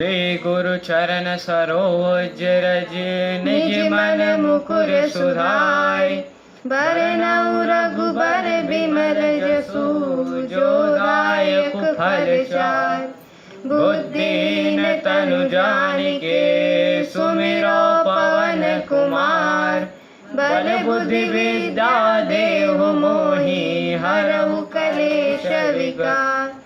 श्री गुरु चरण सरोज रज निज मन मुकुर सुधाय। बरनउँ रघुबर बिमल जसु जो दायक फल चार। बुद्धिहीन तनु जानिके सुमिरो पवन कुमार। बल बुद्धि विद्या देहु मोहि हरहु कलेश विकार।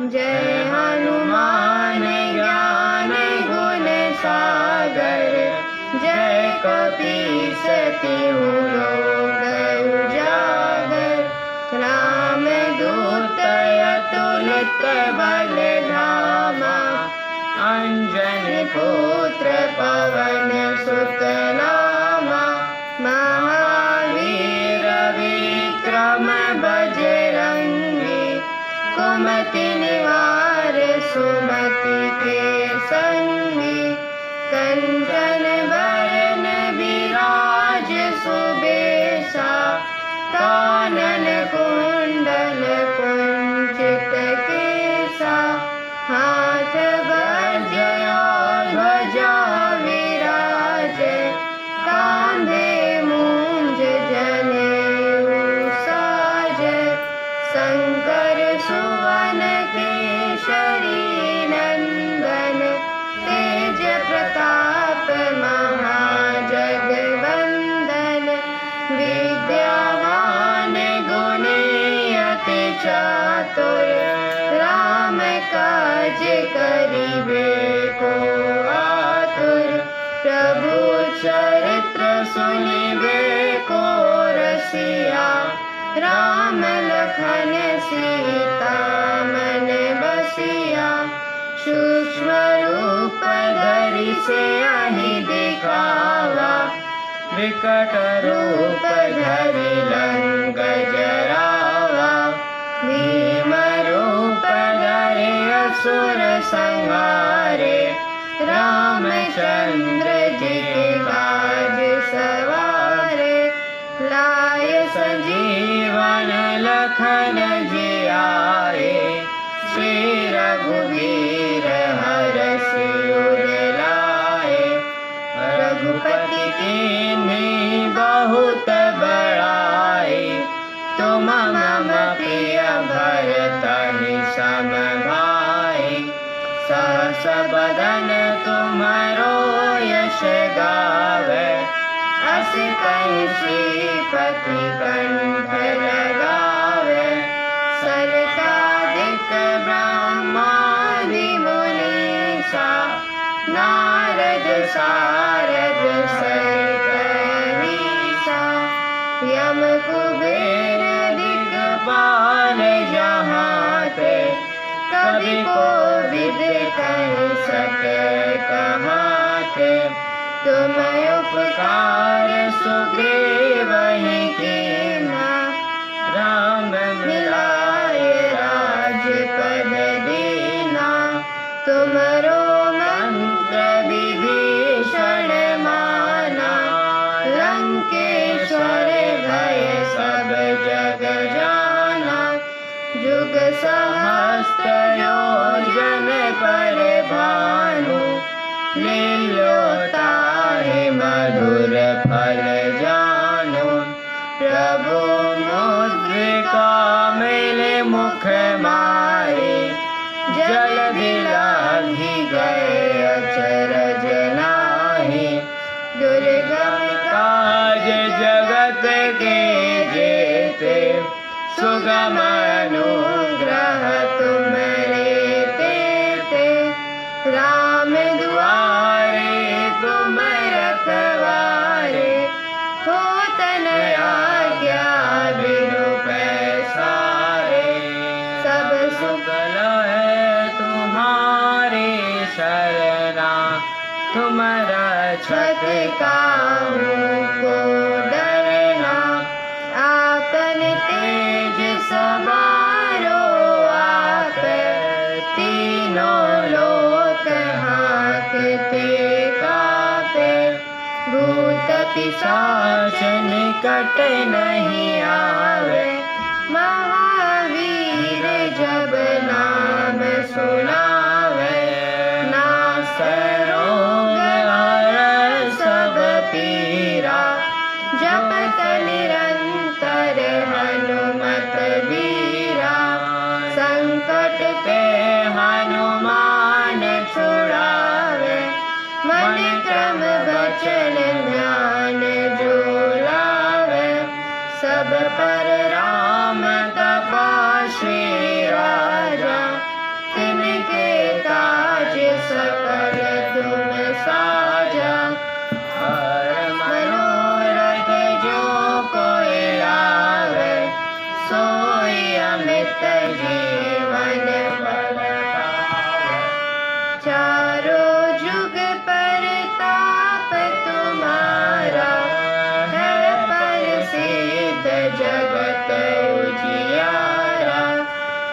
जय हनुमान ज्ञान गुण सागर। जय कपीस तिहु लोक उजागर। रामदूत अतुलित बल धामा। अंजनी पुत्र पवन सुत नामा। महावीर विक्रम बजरंगी। कुमति निवार सुमति के संगी। कंचन बरन विराज सुबेसा। कानन कुंडल कुंचित केसा। हाथ वज्र ध्वजा विराज। कांधे मूंज जनेऊ साज। शंकर सुवन केसरी नंदन। तेज प्रताप महाजगवंदन। विद्यावान गुणी अति चातुर। राम काज करिबे को आतुर। प्रभु चरित्र सुनिबे को रसिया। राम लखन सीता मन बसिया। सूक्ष्म रूप धरि सियहि दिखावा। विकट रूप धरि लंक जरावा। भीम रूप धरि असुर संहारे। रामचंद्र जी के काज सवारे। लाय संजीवन लखन जियाए। श्री रघुवीर हरषि उर लाए। रघुपति कीन्ही बहुत बड़ाई। तुम मम प्रिय भरतहि सम भाई। सहस बदन तुम्हरो यश गावे। अस कहि श्रीपति कंठ लगावे। सनकादिक ब्रह्मादि मुनीसा। नारद सारद सहित अहीसा। यम कुबेर दिक्पाल जहाँ ते। कवि कोविद कहि सके कहाँ ते। तुम उपकार सुग्रीवहि कीन्हा। राम मिलाए राजपद दीना। तुमरो मंत्र विभीषण माना। लंकेश्वर भय सब जग जाना। जुग सहस्त्र योजन पर भानु। लील्योताहि मधुर फल जानु। प्रभु मुद्रिका मेले मुख मारे। जलधि लांघि गए अचरज नाहि। दुर्गम काज जगत के जेते। सुगम अनुग्रह तुम्हरे तेते। राम दुआरे तुम रखवारे। होत न आज्ञा बिनु पैसारे। सब सुख है तुम्हारे शरणा। तुम रक्षक काहू को डरना। आपन तेज सवारो आप। तीनों लोक हांकते कापे। भूत पिशाच निकट नहीं आवे। महावीर जब नाम सुनावे। नास वचन ध्यान जो लावे, सब पर राम तपा श्री राजा, तिनके काज सकल तुम साजा। हर मनोरथ जो कोई लावे, सोई अमित जीवन फल पावे। चारों जुग परताप तुम्हारा, है प्रसिद्ध जगत उजियारा।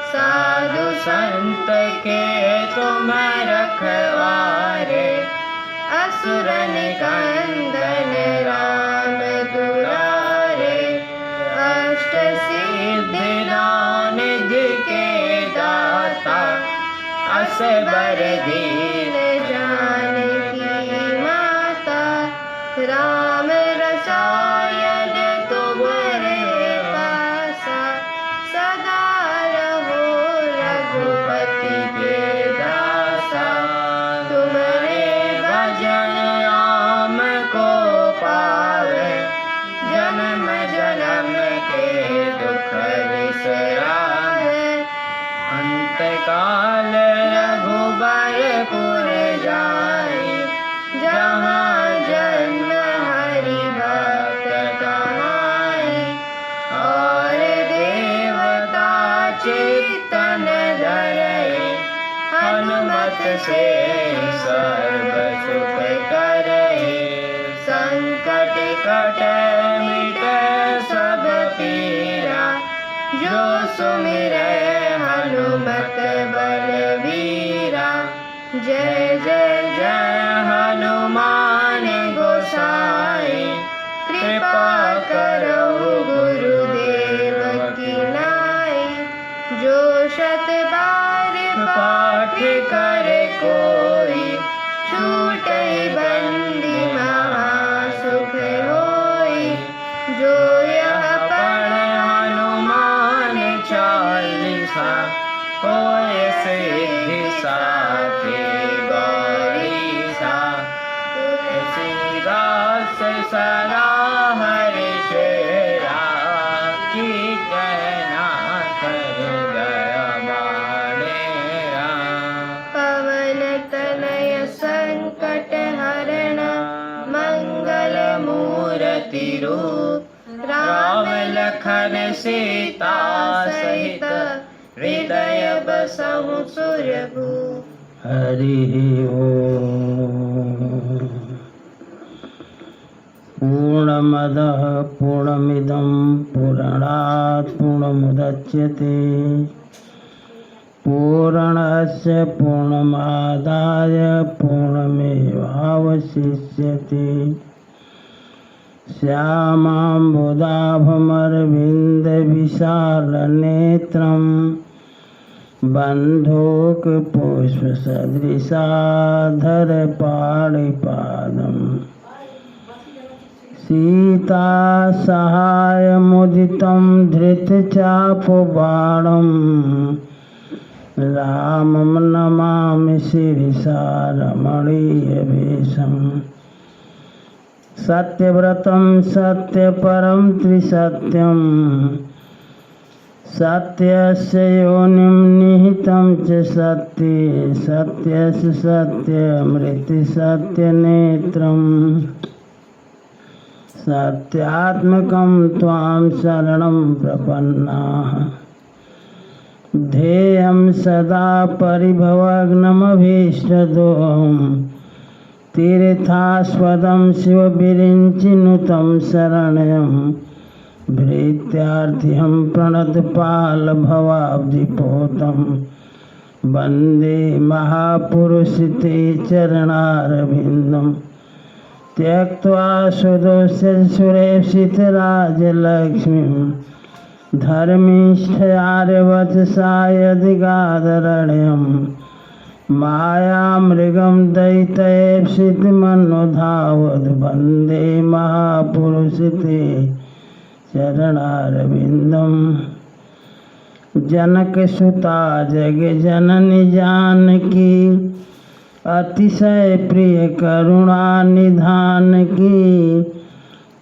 साधु संत के तुम रखवारे, असुर निकंदन राम दुलारे। अष्ट सिद्धि निधि के दाता, असबर दीन जानकी माता। राम रसायन तुम्हारे पासा, सदा रहो रघुपति के दासा। तुम्हारे भजन राम को पावे, जन्म जन्म के दुख बिसरावे। अंत काल रघुबरपुर जाई, जहाँ जन्म हरि भक्त कहाई। और देवता चित्तन धरई, हनुमत से सर्व सुख करई। संकट कट मिटे सब पीरा, जो सुमिरै हनुमत बलवीरा। जय जय जय हनुमान गोसाई, कृपा करो गुरुदेव की नाई। जो शत बार पाठ करे कोई, छूटई बंदी महासुख होई। जो यह पढ़ हनुमान चालीसा, होय सिद्धि साखी गौरीसा। तुलसीदास सदा हरिचेरा, की जय नाथ हृदय बाणेरा। पवन तनय संकट हरण, मंगल मूर्ति रूप। राम लखन सीता सहित, हृदय बसहु सुरभूप। हरि ओम। पूर्णमदः पूर्णमिदं पूर्णात् पूर्णमुदच्यते, पूर्णस्य पूर्णमादाय पूर्णमेवावशिष्यते। श्यामाम्बुदाभमरविन्दविशालनेत्रं, बन्धूकपुष्पसदृशाधरपाणिपादं। सीतासहायमुदितं धृतचापबाणं, रामं नमामि शिरसा रमणीयवेषम्। सत्यव्रतं सत्यपरं त्रिसत्यं, सत्यस्य योनिं निहितं च सत्ये। सत्यस्य सत्यमृति सत्यनेत्रम्, सत्यात्मकं त्वां शरणं प्रपन्नाः। ध्येयं सदा परिभवग्नमभीष्टदोहम्, तीर्थास्पदं शिवविरिञ्चिनुतं शरणं। भृत्यार्थिहं प्रणतपालभवाब्धिपोतं, वन्दे महापुरुषते चरणारविन्दं। त्यक्त्वा सुरेशितराजलक्ष्मीं, धर्मिष्ठयार्यवचसा यदिगादरण्यम्। मायामृगं दैत्यैप्सितमनुधावद्, वन्दे महापुरुषते चरणारविन्दम्। जनकसुता जगज्जननी जानकी, अतिशय प्रिय करुणा निधान की,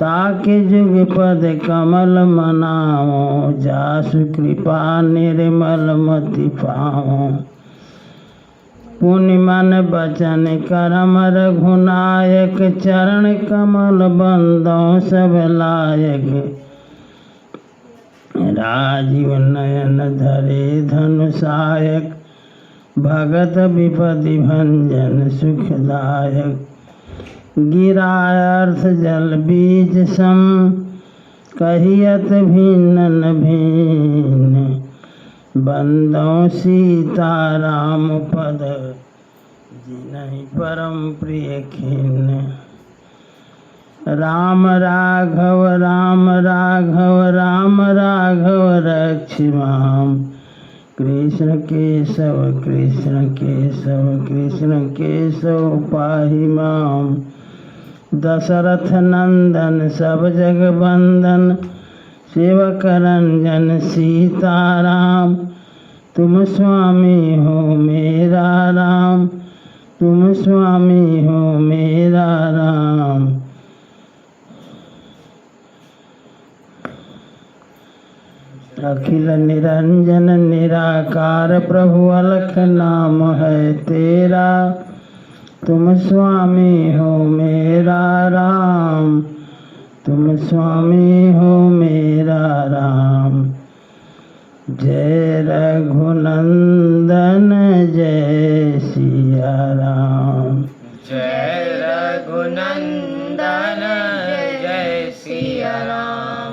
ताके जुग पद कमल मनाओ, जासु कृपा निर्मल मति पाओ। पुण्य मन बचन करम रघुनायक, चरण कमल बंदों सब लायक। राजीव नयन धरे धनुषायक, भगत विपदि भंजन सुखदायक। गिराय अर्थ जल बीज सम, कहियत भिन्न भिन्न। बंदों सीताराम पद, जिनहि परम प्रिय खिन्न। राम राघव राम राघव राम राघव रक्षिमाम, कृष्ण केशव कृष्ण केशव कृष्ण केशव पाहि माम। दशरथ नंदन सब जग बंदन, सेवक रंजन सीताराम। तुम स्वामी हो मेरा राम, तुम स्वामी हो मेरा राम। अखिल निरंजन निराकार प्रभु अलख नाम है तेरा। तुम स्वामी हो मेरा राम, तुम स्वामी हो मेरा राम। जय रघुनंदन जय सिया राम, जय रघुनंदन जय सिया राम।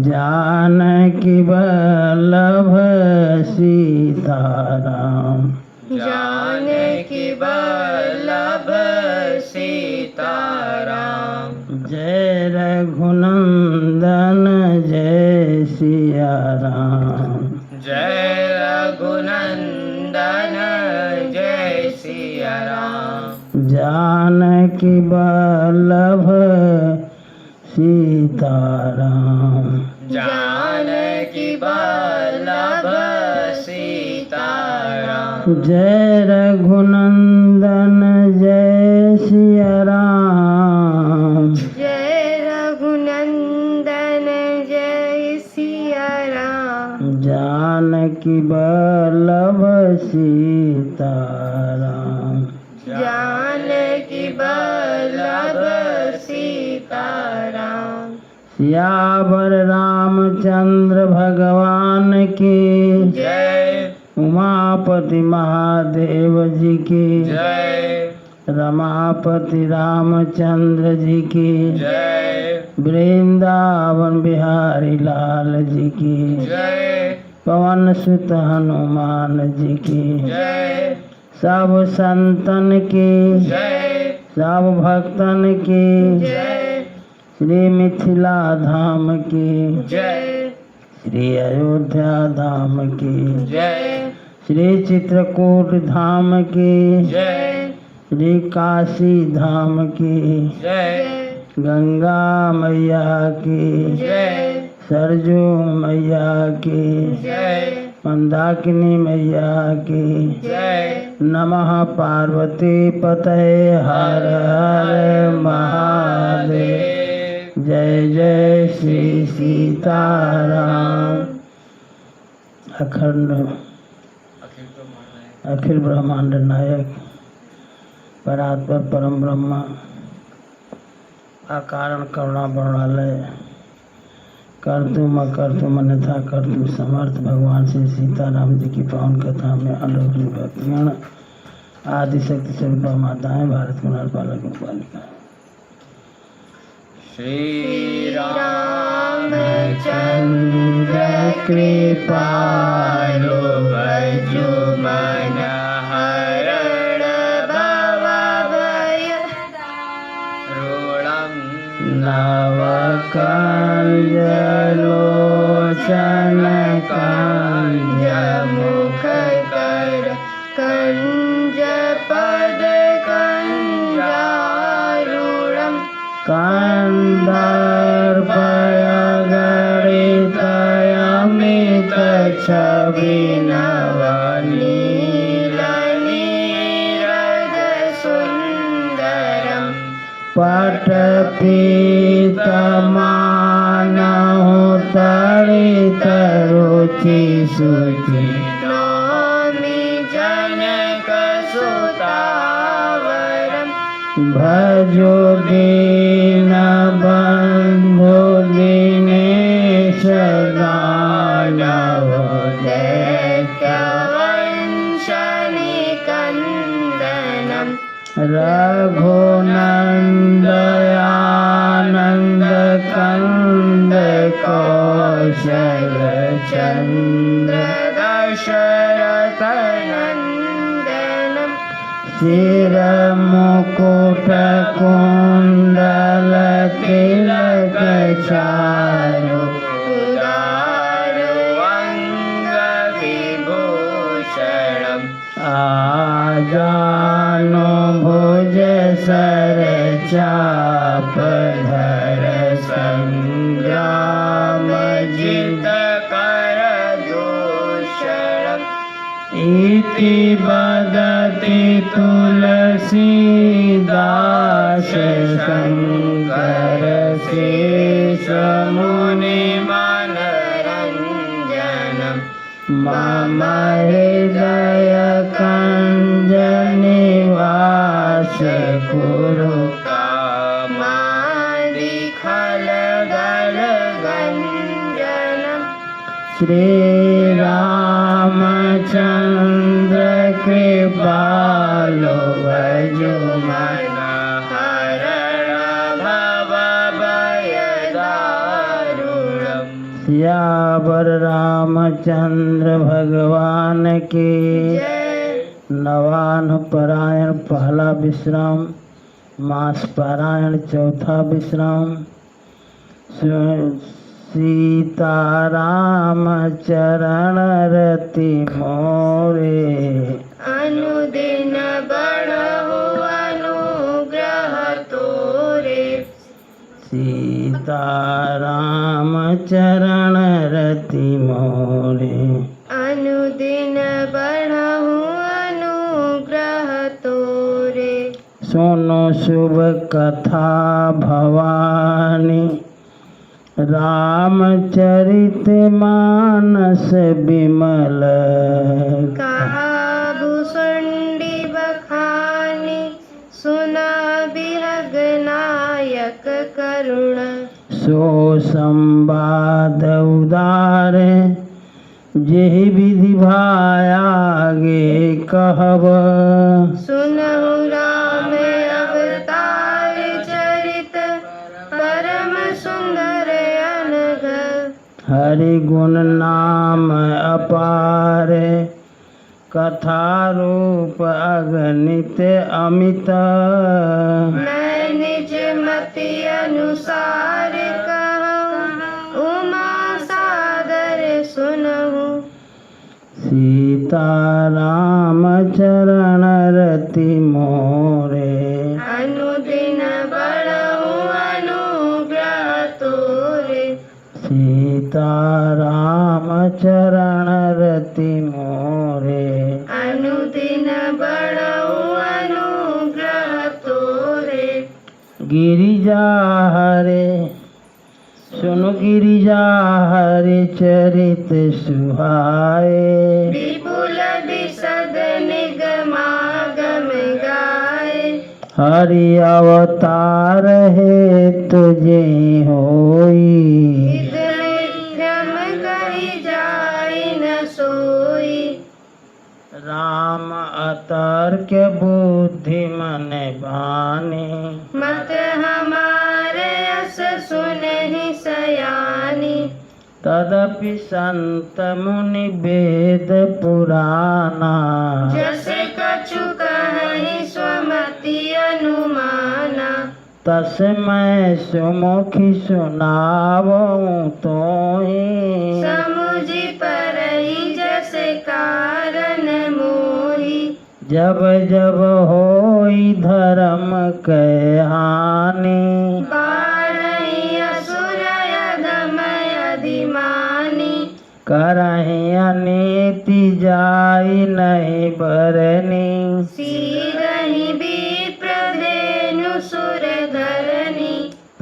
जानकी वल्लभ सीताराम, जानकी वल्लभ सीताराम। जय रघुनंदन जय सिया राम, जय रघुनंदन जय सिया राम। जानकी वल्लभ सीताराम, जानकी वल्लभ सीताराम। जय रघुनंदन जय सिया राम, जय रघुनंदन जय सिया राम। जानकी वल्लभ सीताराम, जानकी वल्लभ सीताराम। सियावर रामचंद्र भगवान की जय, उमापति महादेव जी की जय, रमापति रामचंद्र जी की जय, वृंदावन बिहारी लाल जी की जय, पवन सुत हनुमान जी की जय, सब संतन की जय, सब भक्तन की जय श्री मिथिला धाम की जय, श्री अयोध्या धाम की जय, श्री चित्रकूट धाम की जय, श्री काशी धाम की जय, गंगा मैया की जय, सरजू मैया की जय, मंदाकिनी मैया की जय। नमः पार्वती पतये हर हर महादेव। जय जय श्री सीताराम। अखंड अखिल ब्रह्मांड नायक परात्पर परम ब्रह्मा अकारण करुणा वर्णालय कर्तुम अकर्तुम अन्यथा कर्तुम समर्थ भगवान श्री सीताराम जी की पावन कथा में अलौकिक भक्तगण आदि शक्ति स्वरूपा माताएं भारत के नरपालक बालिका। श्री राम चंद्र कृपालु भजु मन हरण भव भय ऋणं नवकंजलोचन कंज मुख कर कंज पद कंजारूढ़म कंदर्पयगणितयमित छवि नवनील नीरद पट पीतमानहु तड़ित रुचि शुचि नौमि जनकसुतावरम् भजो दीनबन्धु दीनेश दानव दैत्यवंशनिकन्दनम् रघुनन्दयानन्द कंद कौशल चन्द्र दशरथनन्दनम् शिरमुकुट कुण्डल तिलक चारु उदारुअङ्गविभूषणम् आजानु भुज सर चाप धर संग्राम जित कर दूषणम् इति वदति तुलसीदास शंकर शेष मुनि मनरञ्जनम् मम हृदय कंज निवास कुरु कामादि खलगलगञ्जनम् श्री रामचंद्र कृपालो भजुमन हरण भवभयदारुणम् सियावर रामचंद्र भगवान की जय। नवान पारायण पहला विश्राम, मास पारायण चौथा विश्राम। सीताराम चरण रति मोरे अनुदिन बढ़हु अनुग्रह तोरे। सीताराम चरण रति मोरे अनुदिन बढ़हु अनुग्रह तोरे। सुनो शुभ कथा भवानी, रामचरित मानस विमल। कहा भुसुंडी बखानी, सुना बिहग नायक करुण। सो संवाद उदार, जेहि विधि भायागे कहब। सुनहु राम अवतार चरित, परम सुंदर अनघ। हरि गुण नाम अपार, कथा रूप अगणित अमित। मैं निज मति अनुसार कहूँ, उमा सादर सुनहु। सीताराम चरण रति मोरे अनुदिन बढ़हु अनुग्रह तोरे। सीताराम चरण रति मोरे अनुदिन बढ़हु अनुग्रह तोरे। गिरिजा हरे सुन गिरिजा हरे चरित सुहाए। विपुल विशद निगमागम गाए। हरि अवतार है तुझे होई। विक्रम कही जाय न सोई। राम अतर्क बुद्धि मन बानी। मत हमारे यस सुनहि सयानी। तदपि संत मुनि वेद पुराना। जस कछु कहि स्वमति अनुमाना। तस्मै सुमुखी सुनावऊं तोहि। समुझि परहि जस कारण मोहि। जब जब होई धर्म के हानि। बारहि असुर अधम अधिमानी। करहि अनीति जाई नहीं बरनी। सीरहि विप्र धेनु सुर धर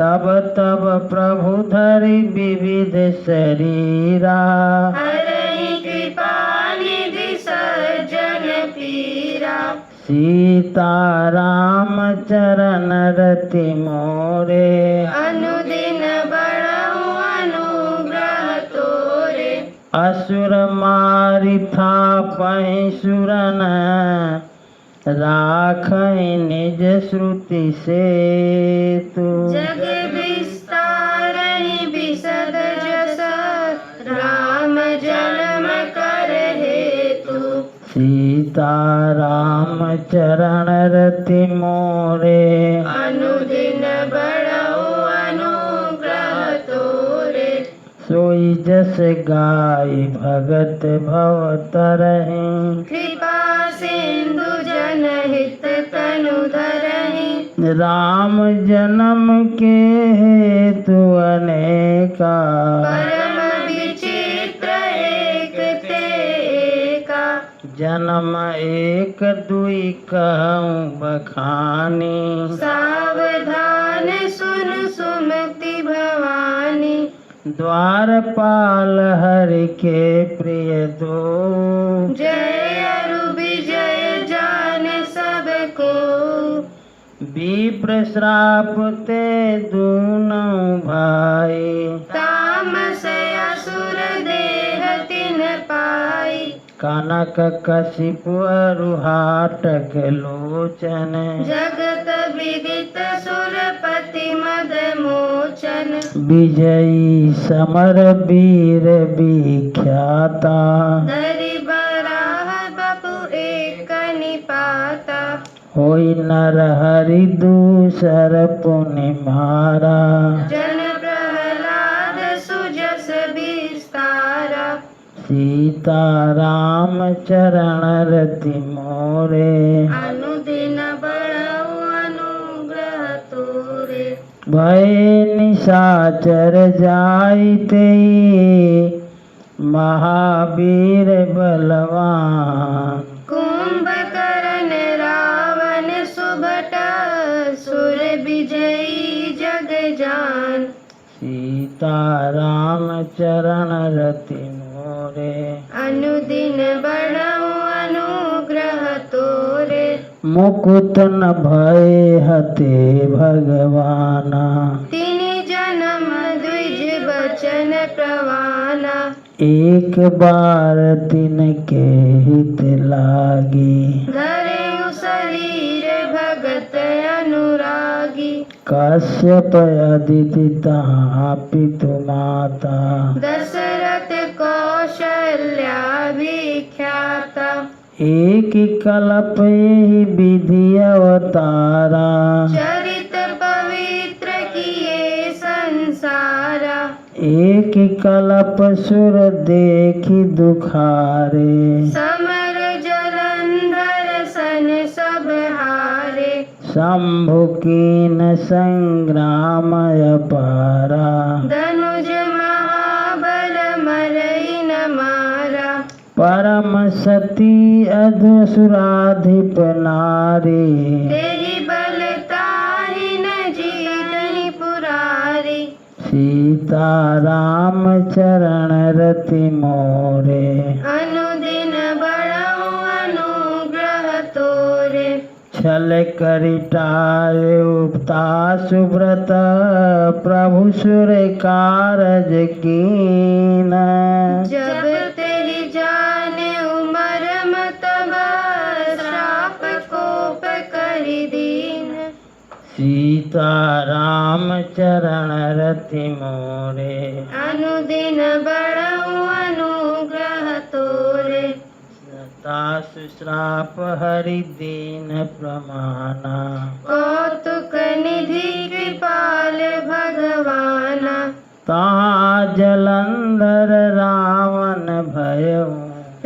तब तब प्रभु धरि विविध शरीरा, हरहि कृपा निधि सज्जन पीरा। सीता राम चरण रति मोरे, अनुदिन बढ़ऊ अनुग्रह तोरे। असुर मारि थापहि सुरन, राखहि निज श्रुति सेतु। जग विस्तारहि बिसद जस, राम जन्म कर हेतु। सीता राम चरण रति मोरे, अनुदिन बढ़ऊ अनुग्रह तोरे। सोई जस गाय भगत भव तरहि, कृपा सिंधु जनहित तनु धरहि। राम जन्म के हेतु अनेका, परम विचित्र एक ते एका। जन्म एक दुई कहूँ बखानी, सावधान सुन सुमति भवानी। द्वारपाल हरि के प्रिय दो, जय अरु विजय जान सबको। विप्र श्राप ते दूनों भाई, तामस असुर देह तिन पाई। कनक कशिपु अरु हाटक लोचन, जगत विदित सुरपति मद मोचन। विजयी समर वीर विख्याता, धरि बराह बपु एक निपाता। होई नर हरि दूसर पुनि मारा, जन प्रहलाद सुजस विस्तारा। सीता राम चरण रति मोरे, अनुदिन बढ़ऊ अनुग्रह तोरे। भय निशाचर जाइते, महावीर बलवान। कुंभकर्ण रावण सुभट, सुर विजयी जग जान। सीता राम चरण रति मोरे, अनुदिन बढ़ऊ अनुग्रह तोरे। मुकुत न भय हते भगवाना, तिनि जन्म द्विज बचन प्रवाना। एक बार तिनके हित लागी, धरेउ शरीर भगत अनुरागी। कश्यप अदिति तहाँ पितु माता, दशरथ कौशल्या विख्याता। एक कल्प यही विधि अवतारा, चरित पवित्र किए संसारा। एक कल्प सुर देखी दुखारे, समर जलंधर सन सब हारे। शंभु कीन संग्राम अपारा, धनुज महाबल मरई न मारा। परम सती अधुसुराधिप नारी, तेहि बल ताहि न जीतहि पुरारी। सीता राम चरण रति मोरे, अनुदिन बढ़ऊ अनुग्रह तोरे। छल करिटारे उपता सुव्रत, प्रभु सुर कारज कीन। जब तेहि जाने उमर मतब, श्राप कोप करि दीन। सीता राम चरण रति मोरे, अनुदिन बढ़ऊ अनुग्रह तोरे। तासु श्राप हरि दीन प्रमाना, कौतुक निधि कृपाल भगवाना। तहाँ जलंधर रावण भयउ,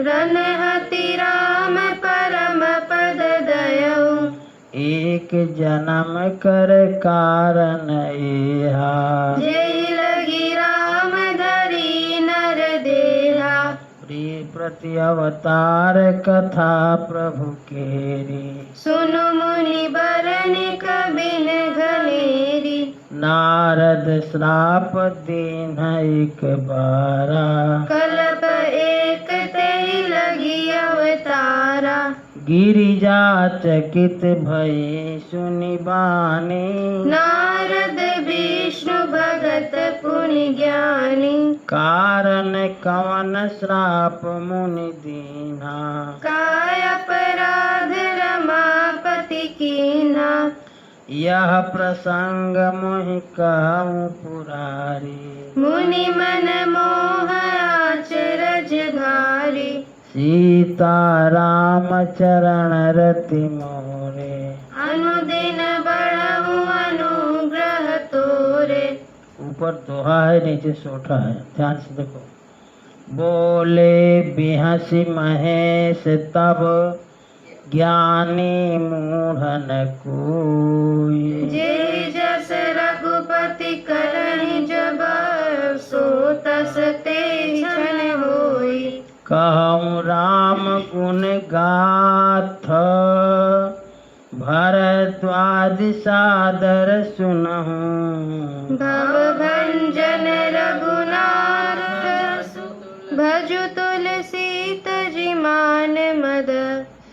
रनहति राम परम पद दयऊ। एक जन्म कर कारण एहा, जेहि लगी राम धरी नर देहा। प्रिय प्रति अवतार कथा प्रभु केरी, सुनु मुनि बरन कबिन घनेरी। नार पद श्राप दीन एक बारा कल्प एक तेहि लगी अवतारा गिरिजा चकित भई सुनि बानी नारद विष्णु भगत पुनि ज्ञानी कारण कवन श्राप मुनि दीना काय अपराध रमापति कीन्हा यह प्रसंग मोहि कहूँ पुरारी मुनि मन मोह आचरज भारी सीता राम चरण रति मोरे अनुदिन बढ़हु अनुग्रह तोरे ऊपर दोहा है नीचे सोठा है ध्यान से देखो बोले बिहसी महेश तब ज्ञानी मूढ़न कोई जे जस रघुपति करहि जब सो तस ते क्षण होई कहूँ राम गुण गाथ भरद्वाज सादर सुनहूँ भव भंजन रघुनाथ भजु तुलसी तजि मान मद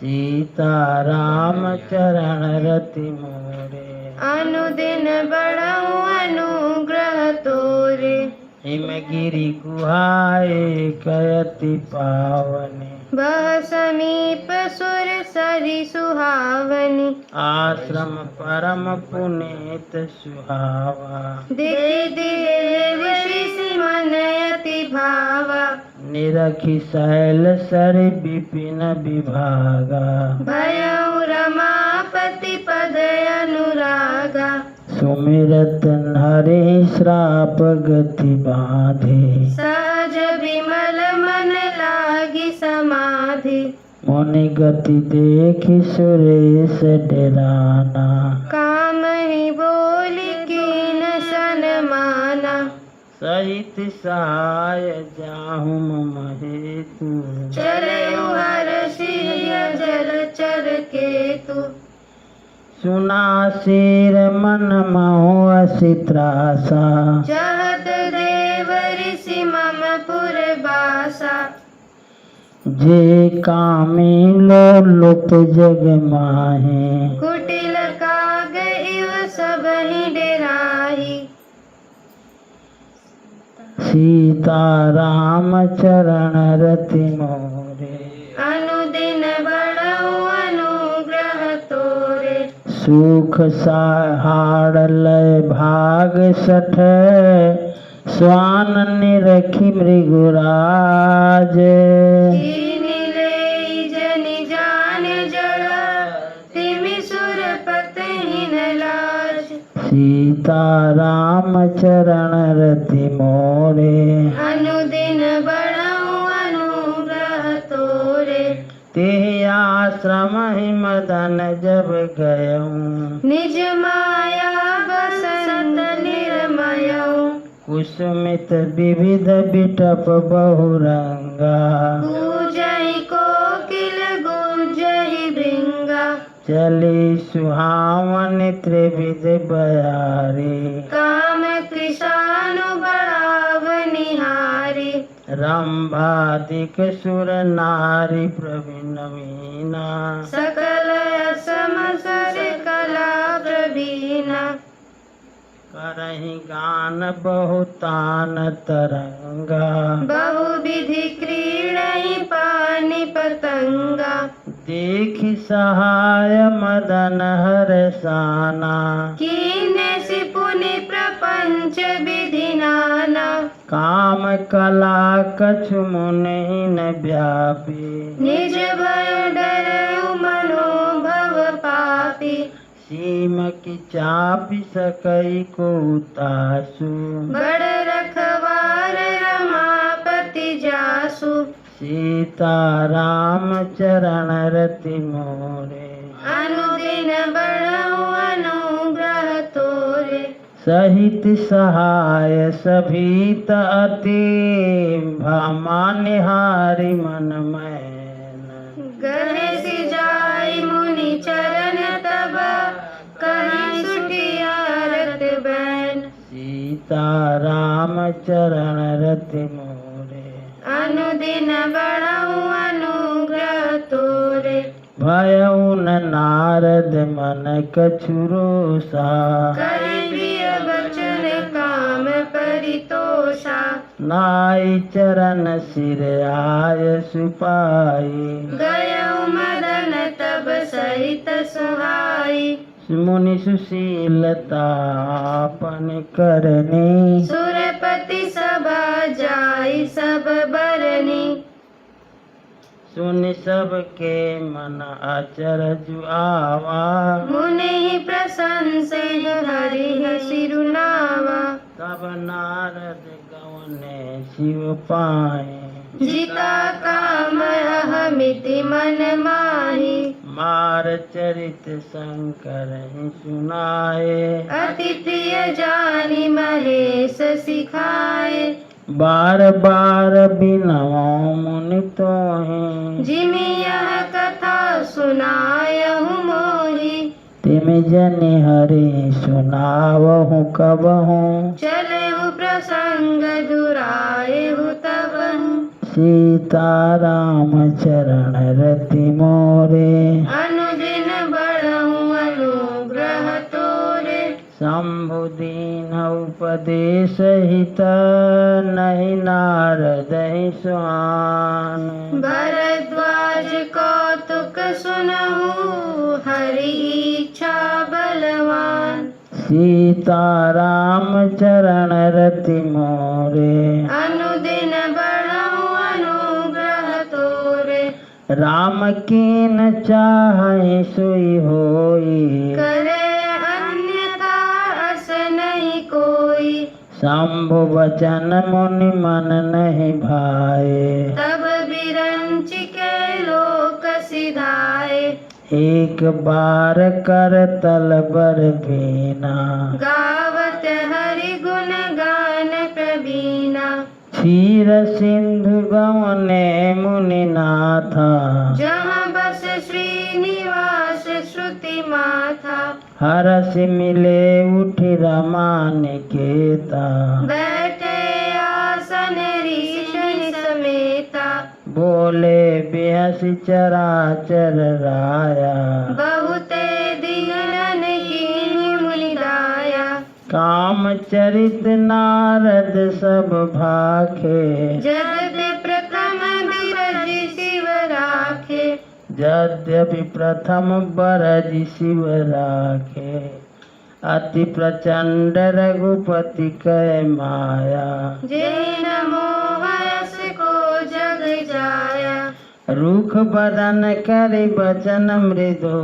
सीता राम चरण रति मोरे अनुदिन बढ़हु अनुग्रह तोरे हिमगिरि गुहाए कयति पावने बह समीप सुर सरि सुहावनी आश्रम परम पुनीत सुहावा दिव्य दिव्य ऋषि मन अति भावा निरखि शैल सरि विपिन विभागा भयउ रमापति पद अनुरागा सुमिरत हरि श्राप गति बाधे सहज विमल मन लागी समाधि मुनि गति देखि सुरेश डराना काम ही बोली कीन सन माना सहित सहाय जाहु मम हेतु चलयु हर्षि जल चर केतु सुना शेर मन महो असी त्रासा जहत देव ऋषि मम पुर बासा जे कामी लोलुप जग माहे कुटिल काग इव सब ही डेराही सीता राम चरण रति मोरे अनुदिन बढ़हु अनुग्रह तोरे सुख सहाड़ लय भाग सठ स्वान निरखि मृगुराज कीनि लेई जनि जान जड़ तिमि सुर पतहिन लाज सीता राम चरण रति मोरे अनुदिन बढ़हु अनुग्रह तोरे तेहि आश्रम ही मदन जब गयऊँ निज माया बसंत निर्मयऊ कुसुमित विविध बिटप बहुरंगा गूंजहि कोकिल गूंजहि भृंगा चली सुहावन त्रिविध बयारी काम कृशानु बढ़ावनिहारी रंभादिक सुर नारी प्रवीणवीना सकल असम सर कला प्रवीणा करहि गान बहुतान तरंगा बहुविधि क्रीडहि पानि पतंगा देखि सहाय मदन हरसाना कीनेसि पुनि प्रपंच विधि नाना काम कला कछु मुनि न व्यापी निज भय डरउ मनोभव पापी सीम की चापी सकई को तासु बड़ रखवार रमापति जासु सीता राम चरण रति मोरे अनुदिन बढ़हु अनुग्रह तोरे सहित सहाय सभीत अति भामानिहारी मन मैन गणेशि जाय मुनि चरण तब कहीं सुटिया रत बैन सीता राम चरण रति मोरे। अनुदिन बढ़ऊ अनुग्रह तोरे। भयउ न नारद मन कछु रोषा। करे प्रिय वचन काम परितोषा। नाई चरण सिर आय सुपाई। गयऊ मदन तब सहित सुहाई। मुनि सुशीलता आपन करनी। सुरपति सभा जाई सब बरनी। सुनि सबके मन अचरज आवा। मुनि प्रशंसे हरि सिरुनावा। तब नारद गवने शिव पाए। जीता काम अहमिति मन माही। मार चरित शंकर ही सुनाए। अति प्रिय जानी महेश सिखाए। बार बार बिनवो मुनि तोहि। जिमि यह कथा सुनायहु मोहि। तिम जनि हरि सुनावहु कबहु। चलेहु प्रसंग दुराएहु तबहु। सीता राम चरण रति मोरे। अनुदिन बढ़ऊ अनुग्रह तोरे। शंभु दीन उपदेश हित नहीं नारद ही सुहान। भरद्वाज कौतुक सुनहु हरि इच्छा बलवान। सीता राम चरण रति मोरे। अनुदिन बढ़ऊ अनुग्रह तोरे। राम कीन चाहे सोई होई। करे अन्यथा अस नहीं कोई। शंभु वचन मुनि मन नहीं भाए। तब बिरंच के लोक सिधाए। एक बार कर तल बर बीना। गावत हरि गुण गान प्रवीणा। क्षीर सिंधु गवने मुनि नाथा। जहाँ बस श्रीनिवास श्रुति माथा। हरस मिले उठि रमा निकेता। बैठे आसन ऋष समेता। बोले बेहसी चराचर राया। बहुते दीनन कीन्ही मुनि दाया। काम चरित नारद सब भाखे। जगत प्रथम बिरज शिव राखे। यद्यपि प्रथम बरज शिव राखे। अति प्रचंड रघुपति कै माया। जैन मोहयस को जग जाया। रूख बदन करि बचन मृदु।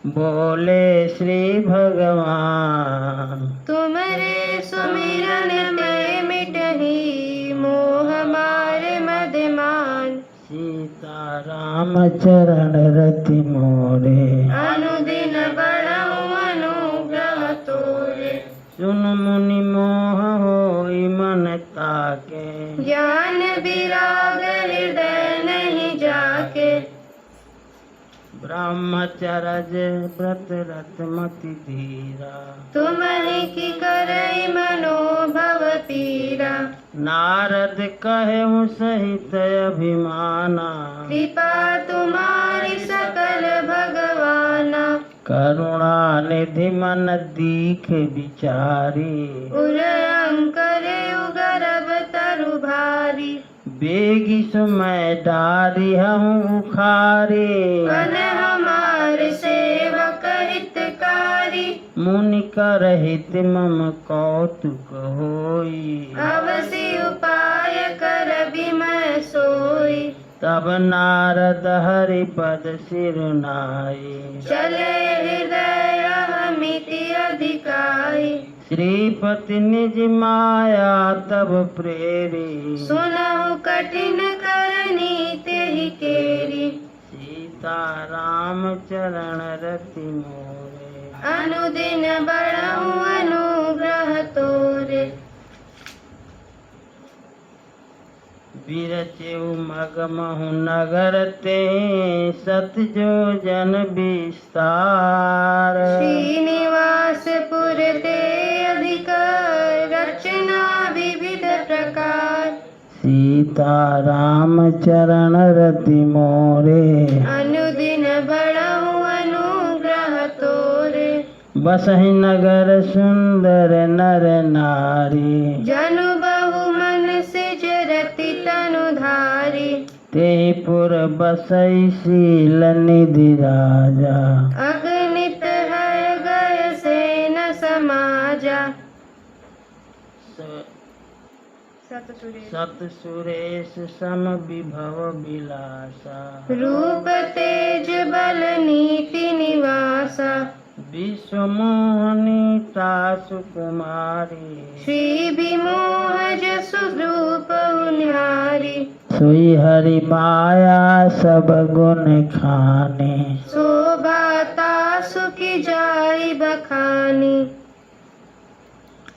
बोले श्री भगवान। तुमरे सुमिरन में मिटहि मोह मारे मदमान। सीता राम चरण रति मोरे। अनुदिन बढ़ऊ अनुग्रह तोरे। सुन मुनि मोह होई मन ताके। ज्ञान विराग हृदय नहीं जाके। ब्रह्मचरज व्रत रत मति धीरा। तुम्हें की करई मनोभव पीरा। नारद कहेउ सहित अभिमाना। कृपा तुम्हारी सकल भगवाना। करुणा निधि मन दीख विचारी। उर अंकरे उगरब तरु भारी। बेगी सुमय डारी हूँ उखारी। मन हमार सेवक हितकारी। मुनि करहित मम कौतुक होई। अवसि उपाय कर मैं सोई। तब नारद हरि पद सिरुनाई। चले हृदय अमिति अधिकाई। श्रीपति निज माया तब प्रेरी। सुनहु कठिन करनी तेहि केरी। सीता राम चरण रति मोरे। अनुदिन बढ़ऊ अनुग्रह तोरे। बिरचेउ मगमहु नगर ते सत जो जन विस्तार। श्रीनिवासपुर ते अधिक सीता राम चरण रति मोरे। अनुदिन बढ़ऊ अनुग्रह तोरे। बसहि नगर सुंदर नर नारी। जनु बहु मन सिज रति तनु धारी। तेहि पुर बसई शील निधि राजा। अगणित है गय सेन समाजा। सत सुरेश सम विभव विलासा। रूप तेज बल नीति निवासा। विश्व मोहनी तासु कुमारी। श्री विमोह जसु रूप उन्हारी। सोई हरि माया सब गुण खाने। शोभा तासु की जाई बखानी।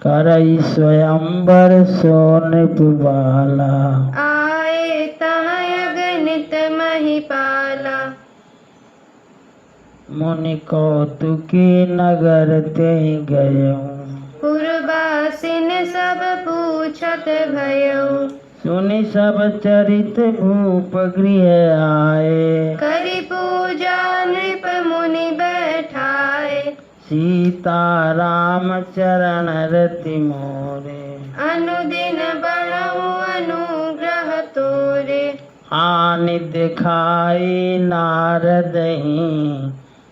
करई स्वयंवर सो नृपबाला। आए तहाँ अगणित महिपाला। मुनि कौतुकी नगर ते गयऊँ। पुरवासिन सब पूछत भयऊ। सुनि सब चरित भूप गृह आए। करि पूजा नृप मुनि बैठाए। सीता राम चरण रति मोरे। अनुदिन बढ़ऊ अनुग्रह तोरे। आनि दिखाई नारदहि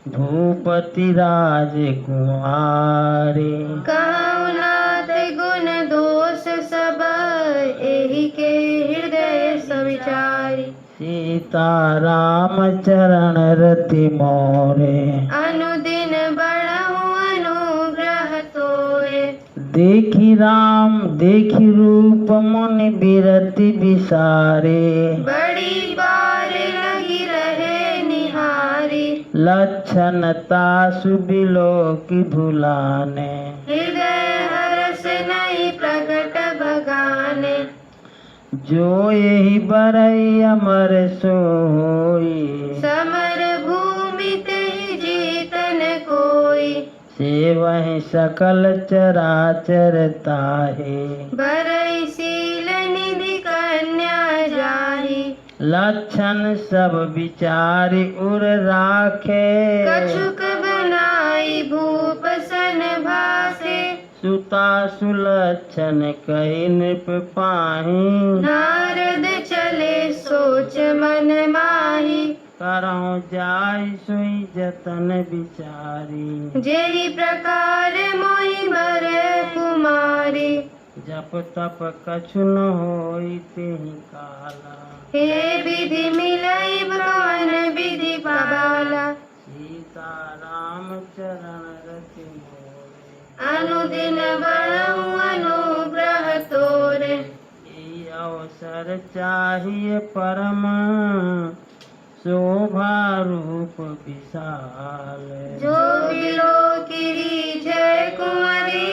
भूपति राज कुमारी। कहु नाथ गुण दोष सब एहि के हृदय सविचारी। सीता राम चरण रति मोरे। अनुदिन बढ़ऊ अनुग्रह तोरे। देखी राम देखी रूप मुनि बिरति विसारे। बड़ी बार लगी रहे निहारी। लक्षण तासु बिलोकी भुलाने। हृदय हर्ष नहीं प्रकट भगाने। जो यही बरई अमर सोई। समर भूमि तेहि जीतन कोई। सेवहि सकल चराचर ताहे। बरई शील निधि कन्या जाहि। लक्षण सब विचारि उर राखे। कछुक बनाई भूप सन भासे। सुता सुलक्षण कही नृप पाही। नारद चले सोच मन माही। करहु जाय सोई जतन विचारी। जेहि प्रकार मोहि बर कुमारी। जप तप कछु न होई तेहि काला। हे विधि मिलई भवन विधि पाला। सीता राम चरण रति मोरे। अनुदिन बढ़ऊ अनुग्रह तोरे। ई अवसर चाहिए परम शोभा रूप विशाल। जो बिलोकिरी जय कुंवरी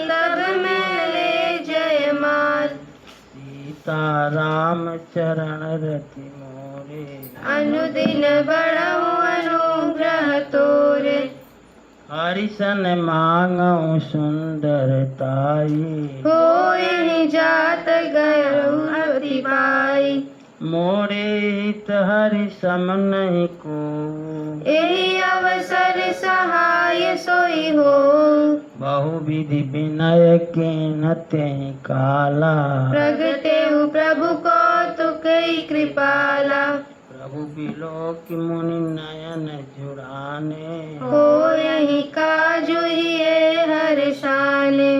तब मैं ले जय माल। सीता राम चरण रति मोरे। अनुदिन बढ़ऊ अनुग्रह तोरे। हरिशन मांगऊ सुंदरताई। होय जात गयऊ अति पाई। मोरे हित हरि सम नहीं को। एहि अवसर सहाय सोई हो। बहु विधि विनय के नते काला। प्रगटेहु प्रभु कौतुक कृपाला। प्रभु बिलोक मुनि नयन जुड़ाने। होय काजुहिए हर्षाने।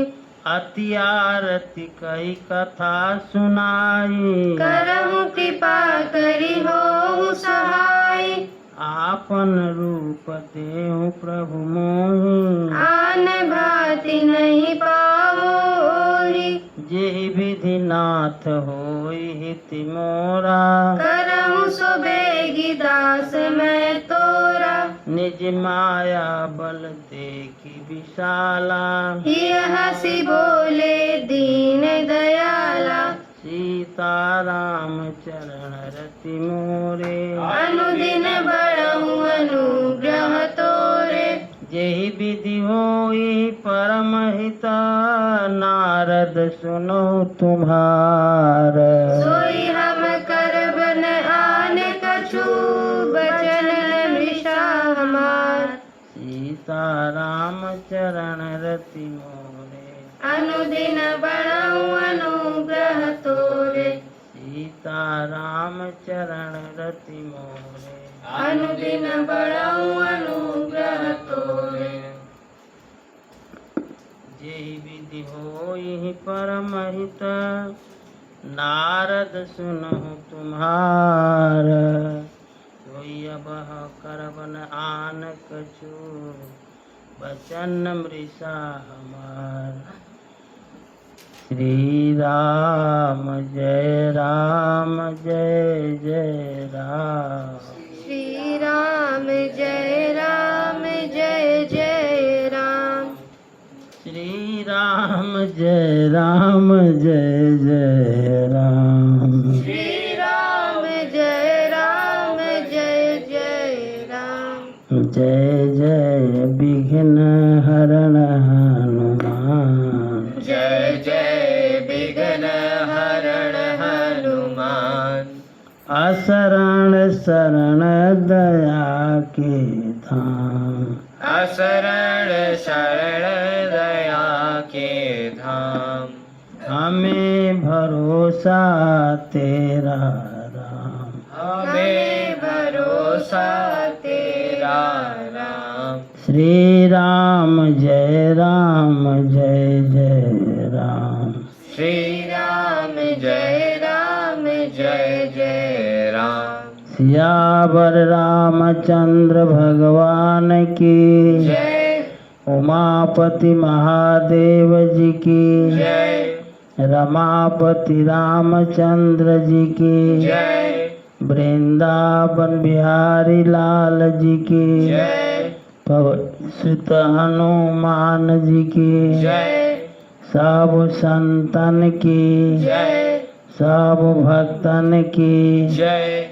अति आरती कही कथा सुनाई। करहु कृपा करि होहु सहाय। आपन रूप देहु प्रभु मोहि। आन भांति नहीं पावोहि। जेहि विधि नाथ होई हिति मोरा। करहु सो बेगी दास मैं तोरा। निज माया बल देखी विशाला। हिय हंसी बोले दीन दयाला। सीता राम चरण रति मोरे। अनुदिन बढ़ऊ अनुग्रह तोरे। यही विधि होई परम हित नारद सुनो तुम्हार सोई हम करबन आन कछु बचन मृषा हमार सीता राम चरण रति मोरे अनुदिन बड़ऊ अनुग्रह तोरे सीता राम चरण रति मोरे अनुदिन बड़ऊ अनुग्रह तोरे जेहि विधि होई परम हित नारद सुनहु तुम्हार सोई अब करबन आन कछु बचन मृषा हमार श्री राम जय जय राम श्री राम जय जय राम श्री राम जय जय राम श्री राम जय जय राम जय जय विघ्न हरण हनुमान जय जय विघ्न हरण हनुमान असरण शरण दया के धाम असरण शरण दया के धाम हमें भरोसा तेरा राम हमें भरोसा तेरा राम श्री राम जय जय राम श्री राम जय जय राम सियावर रामचंद्र भगवान की जय उमापति महादेव जी की जय रमापति रामचंद्र जी की जय वृंदावन बिहारी लाल जी की जय पवन सुत हनुमान जी की जय सब संतन की जय सब भक्तन की जय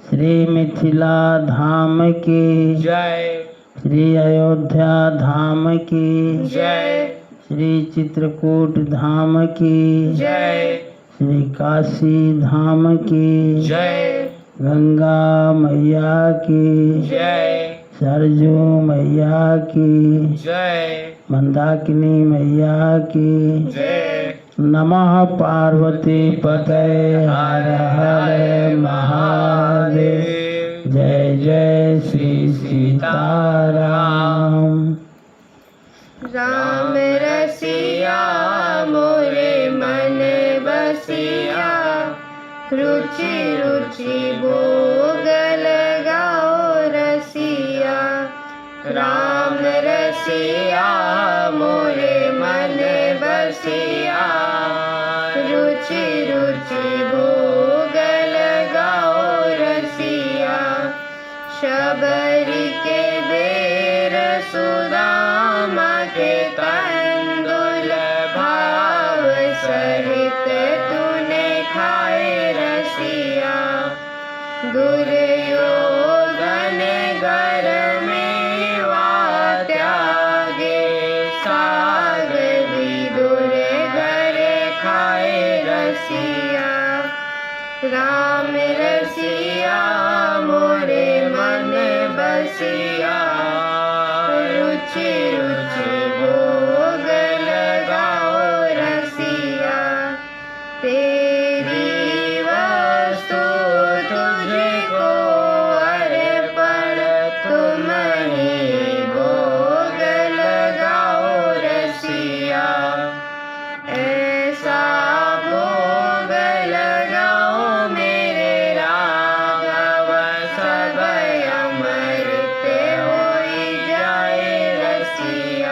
श्री मिथिला धाम की जय श्री अयोध्या धाम की जय श्री चित्रकूट धाम की जय श्री काशी धाम की जय गंगा मैया की जय सरजू मैया की जय मंदाकिनी मैया की जय नमः पार्वती पतये हर हर महादेव जय जय श्री सीताराम राम रसिया मोरे मन बसिया रुचि रुचि भोग लगाओ रसिया राम रसिया मोरे मन बसिया रुचि रुचि भोग लगाओ रसिया शबरी के बेर सुदामा के तंदुल भाव सहित तूने खाए रसिया दुर्योधन घर में त्यागे साग विदुर घर खाए रसिया राम रसिया मोरे मन बसिया रुचि रुचि भोग लगाओ रसिया तेरी वस्तु तुझको अर्पण तुम ही भोग लगाओ रसिया ऐसा भोग लगाओ मेरे राघव सब अमृत होई जाए रसिया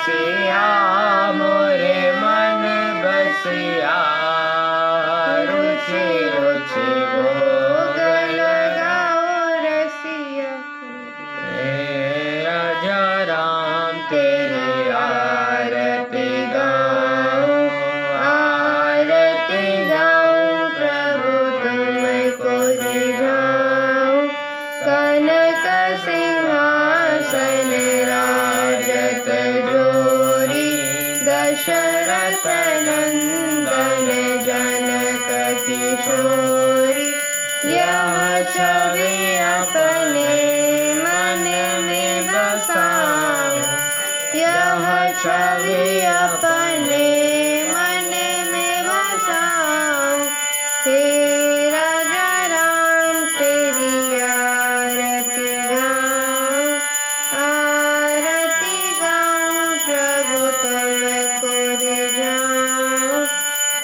रसिया मोरे मन बसिया रुचि रुचि भोग लगाओ रसिया राजा राम तेरी आरती गाऊं प्रभु तुमको रिझाऊं कनक सिंहासन राजत जोरी दशरथ नंदन जनक किशोरी यह छवि अपने मन में बसाऊं यह छवि अपने मन में बसाऊं हे राजा राम तेरी आरती गाऊं प्रभु तुमको रिझाऊं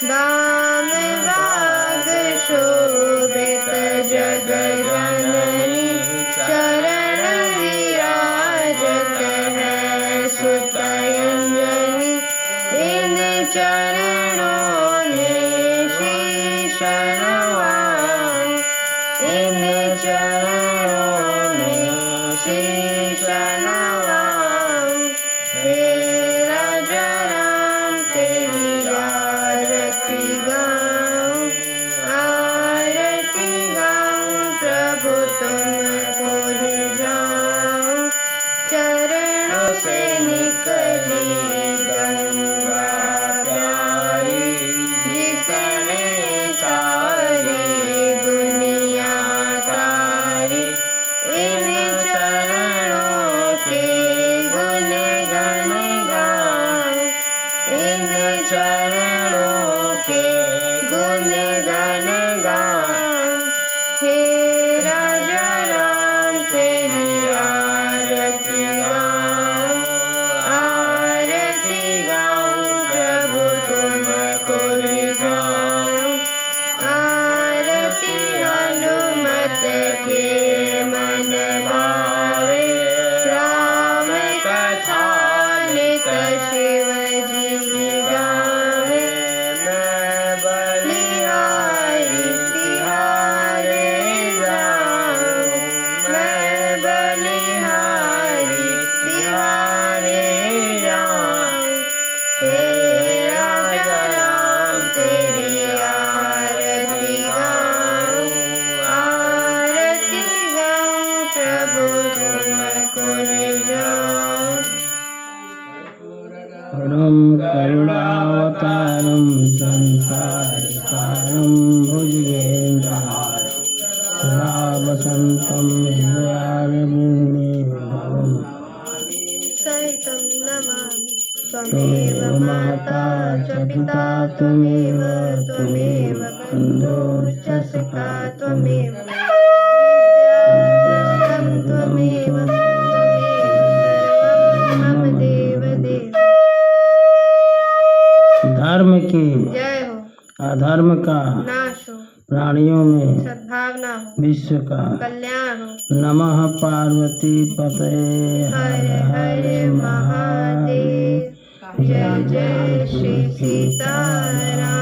दाम बाग शोभित जग जननी चरण विराजत है सुतयंजनी इन चरणों में शीश नवाऊं इन चरणों में शीश नवाऊं हे राजा राम तेरी आरती गाऊं प्रभु तुमको रिझाऊं चरणों से निकली गंगा प्यारी जिसने सारी दुनिया तारी इन चरणों के गुण गण गाऊं इन चरणों के गुण गण गाऊं हे राजा राम तेरी आरती गाऊं प्रभु तुमको रिझाऊं आरती हनुमत के मन भावे राम कथा नित शिव जी गावे मैं बलिहारी तिहारे जाऊं मैं बलिहारी तिहारे जाऊं हे राजा राम तेरी आरती गाऊं प्रभु तुमको रिझाऊं परम करुणावतारम संसारसारम भुजगेन्द्रहारं सदा वसन्तं हृदयारविन्दे भवम् सहितं नमामि त्वमेव माता च पिता त्वमेव बन्धुश्च सखा त्वमेव विद्यां त्वमेव सर्वं मम देव देव। धर्म की जय हो अधर्म का नाश हो प्राणियों में सद्भावना हो विश्व का कल्याण हो नमः पार्वती पते हर हर महादेव जय जय श्री सीताराम।